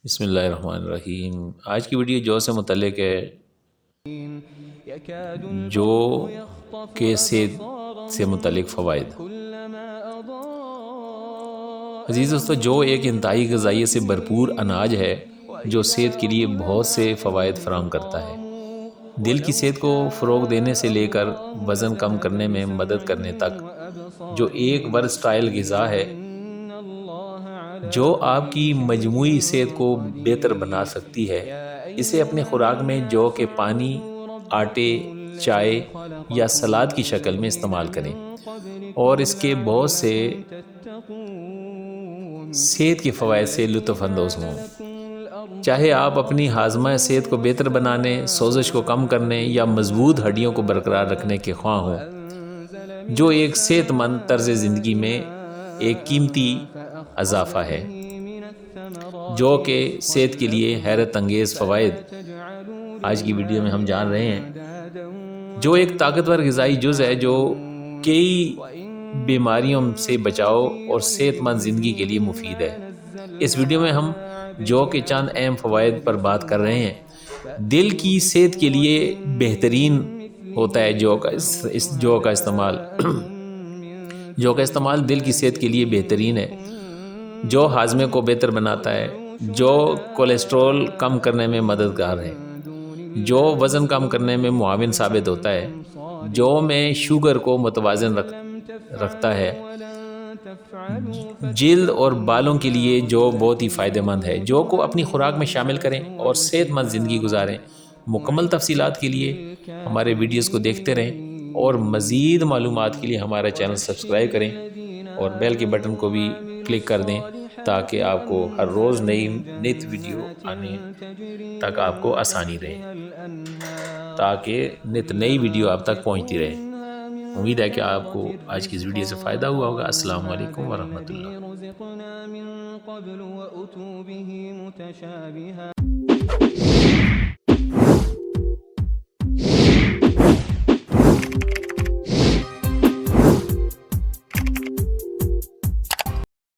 بسم اللہ الرحمن الرحیم۔ آج کی ویڈیو جو سے متعلق ہے، جو کے صحت سے متعلق فوائد۔ عزیز دوستو، جو ایک انتہائی غذائیت سے بھرپور اناج ہے جو صحت کے لیے بہت سے فوائد فراہم کرتا ہے۔ دل کی صحت کو فروغ دینے سے لے کر وزن کم کرنے میں مدد کرنے تک، جو ایک ورسٹائل غذا ہے جو آپ کی مجموعی صحت کو بہتر بنا سکتی ہے۔ اسے اپنے خوراک میں جو کہ پانی، آٹے، چائے یا سلاد کی شکل میں استعمال کریں، اور اس کے بہت سے صحت کے فوائد سے لطف اندوز ہوں۔ چاہے آپ اپنی ہاضمہ صحت کو بہتر بنانے، سوزش کو کم کرنے یا مضبوط ہڈیوں کو برقرار رکھنے کے خواہاں ہوں، جو ایک صحت مند طرز زندگی میں ایک قیمتی اضافہ ہے، جو کہ صحت کے لیے حیرت انگیز فوائد آج کی ویڈیو میں ہم جان رہے ہیں۔ جو ایک طاقتور غذائی جز ہے جو کئی بیماریوں سے بچاؤ اور صحت مند زندگی کے لیے مفید ہے۔ اس ویڈیو میں ہم جو کے چند اہم فوائد پر بات کر رہے ہیں۔ دل کی صحت کے لیے بہترین ہوتا ہے جو کا استعمال جو کا استعمال دل کی صحت کے لیے بہترین ہے، جو ہاضمے کو بہتر بناتا ہے، جو کولیسٹرول کم کرنے میں مددگار ہے، جو وزن کم کرنے میں معاون ثابت ہوتا ہے، جو میں شوگر کو متوازن رکھتا ہے، جلد اور بالوں کے لیے جو بہت ہی فائدہ مند ہے۔ جو کو اپنی خوراک میں شامل کریں اور صحت مند زندگی گزاریں۔ مکمل تفصیلات کے لیے ہمارے ویڈیوز کو دیکھتے رہیں، اور مزید معلومات کے لیے ہمارا چینل سبسکرائب کریں اور بیل کے بٹن کو بھی کلک کر دیں، تاکہ آپ کو ہر روز نئی ویڈیو آنے تک آپ کو آسانی رہے، تاکہ نئی ویڈیو آپ تک پہنچتی رہے۔ امید ہے کہ آپ کو آج کی اس ویڈیو سے فائدہ ہوا ہوگا۔ السلام علیکم ورحمۃ اللہ۔